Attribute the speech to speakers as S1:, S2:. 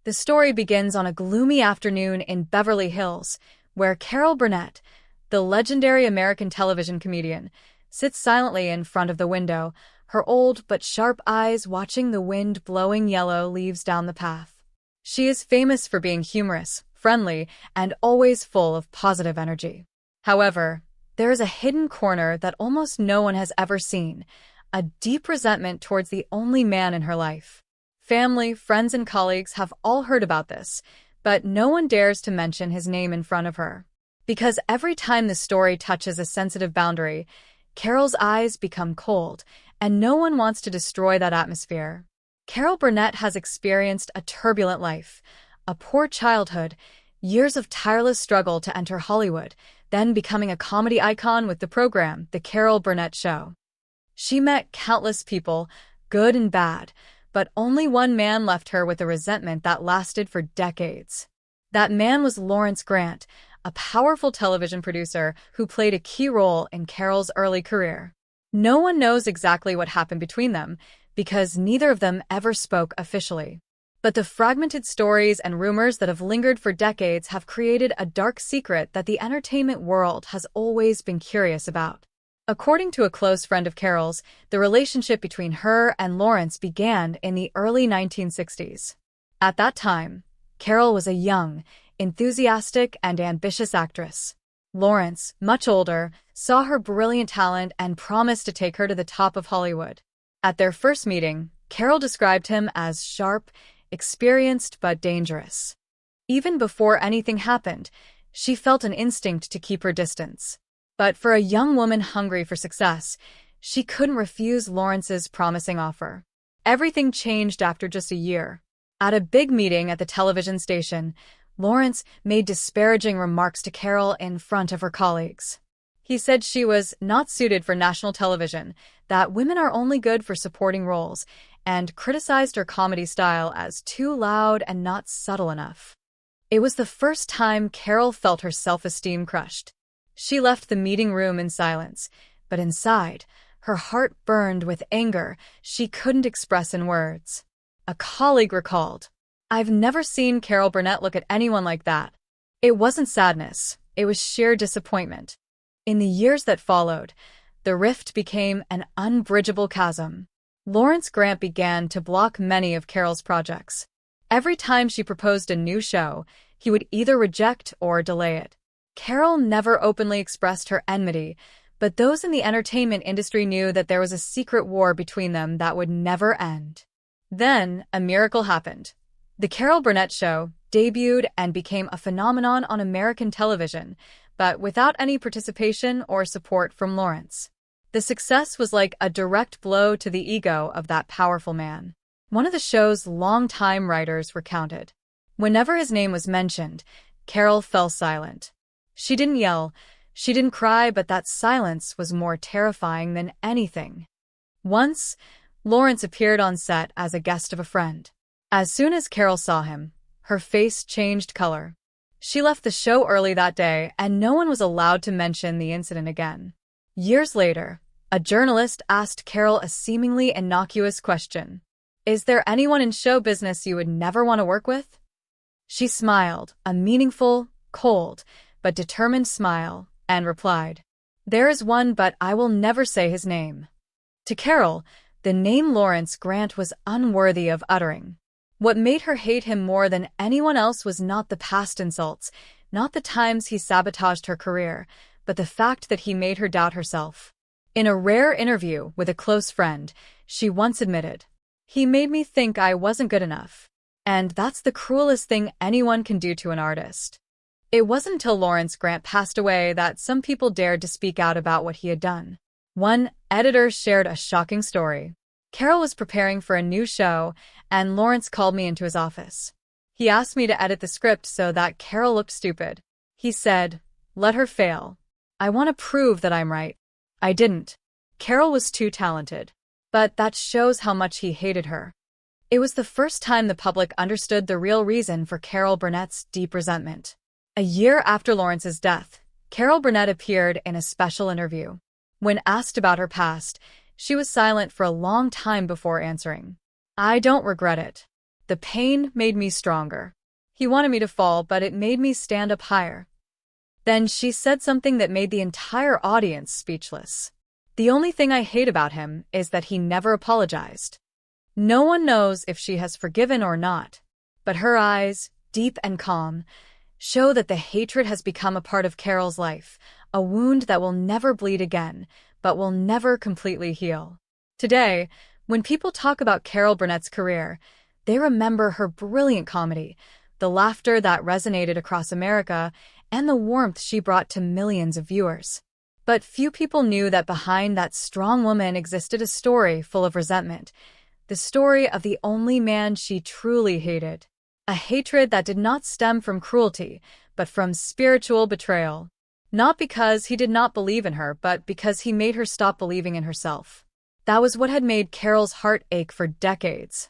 S1: The story begins on a gloomy afternoon in Beverly Hills, where Carol Burnett, the legendary American television comedian, sits silently in front of the window, her old but sharp eyes watching the wind blowing yellow leaves down the path. She is famous for being humorous, friendly, and always full of positive energy. However, there is a hidden corner that almost no one has ever seen, a deep resentment towards the only man in her life. Family, friends, and colleagues have all heard about this, but no one dares to mention his name in front of her. Because every time the story touches a sensitive boundary, Carol's eyes become cold, and no one wants to destroy that atmosphere. Carol Burnett has experienced a turbulent life, a poor childhood, years of tireless struggle to enter Hollywood, then becoming a comedy icon with the program, The Carol Burnett Show. She met countless people, good and bad, but only one man left her with a resentment that lasted for decades. That man was Lawrence Grant, a powerful television producer who played a key role in Carol's early career. No one knows exactly what happened between them, because neither of them ever spoke officially. But the fragmented stories and rumors that have lingered for decades have created a dark secret that the entertainment world has always been curious about. According to a close friend of Carol's, the relationship between her and Lawrence began in the early 1960s. At that time, Carol was a young, enthusiastic, and ambitious actress. Lawrence, much older, saw her brilliant talent and promised to take her to the top of Hollywood. At their first meeting, Carol described him as sharp, experienced, but dangerous. Even before anything happened, she felt an instinct to keep her distance. But for a young woman hungry for success, she couldn't refuse Lawrence's promising offer. Everything changed after just a year. At a big meeting at the television station, Lawrence made disparaging remarks to Carol in front of her colleagues. He said she was not suited for national television, that women are only good for supporting roles, and criticized her comedy style as too loud and not subtle enough. It was the first time Carol felt her self-esteem crushed. She left the meeting room in silence, but inside, her heart burned with anger she couldn't express in words. A colleague recalled, "I've never seen Carol Burnett look at anyone like that." It wasn't sadness, it was sheer disappointment. In the years that followed, the rift became an unbridgeable chasm. Lawrence Grant began to block many of Carol's projects. Every time she proposed a new show, he would either reject or delay it. Carol never openly expressed her enmity, but those in the entertainment industry knew that there was a secret war between them that would never end. Then, a miracle happened. The Carol Burnett Show debuted and became a phenomenon on American television, but without any participation or support from Lawrence. The success was like a direct blow to the ego of that powerful man. One of the show's longtime writers recounted, "Whenever his name was mentioned, Carol fell silent. She didn't yell, she didn't cry, but that silence was more terrifying than anything." Once, Lawrence appeared on set as a guest of a friend. As soon as Carol saw him, her face changed color. She left the show early that day, and no one was allowed to mention the incident again. Years later, a journalist asked Carol a seemingly innocuous question. "Is there anyone in show business you would never want to work with?" She smiled, a meaningful, cold, but determined smile, and replied, "There is one, but I will never say his name." To Carol, the name Lawrence Grant was unworthy of uttering. What made her hate him more than anyone else was not the past insults, not the times he sabotaged her career, but the fact that he made her doubt herself. In a rare interview with a close friend, she once admitted, "He made me think I wasn't good enough." And that's the cruelest thing anyone can do to an artist. It wasn't until Lawrence Grant passed away that some people dared to speak out about what he had done. One editor shared a shocking story. "Carol was preparing for a new show, and Lawrence called me into his office. He asked me to edit the script so that Carol looked stupid. He said, 'Let her fail. I want to prove that I'm right.' I didn't. Carol was too talented. But that shows how much he hated her." It was the first time the public understood the real reason for Carol Burnett's deep resentment. A year after Lawrence's death, Carol Burnett appeared in a special interview. When asked about her past, she was silent for a long time before answering. "I don't regret it. The pain made me stronger. He wanted me to fall, but it made me stand up higher. Then she said something that made the entire audience speechless. The only thing I hate about him is that he never apologized. No one knows if she has forgiven or not, but her eyes, deep and calm, show that the hatred has become a part of Carol's life, a wound that will never bleed again, but will never completely heal. Today, when people talk about Carol Burnett's career, they remember her brilliant comedy, the laughter that resonated across America, and the warmth she brought to millions of viewers. But few people knew that behind that strong woman existed a story full of resentment, the story of the only man she truly hated. A hatred that did not stem from cruelty, but from spiritual betrayal. Not because he did not believe in her, but because he made her stop believing in herself. That was what had made Carol's heart ache for decades.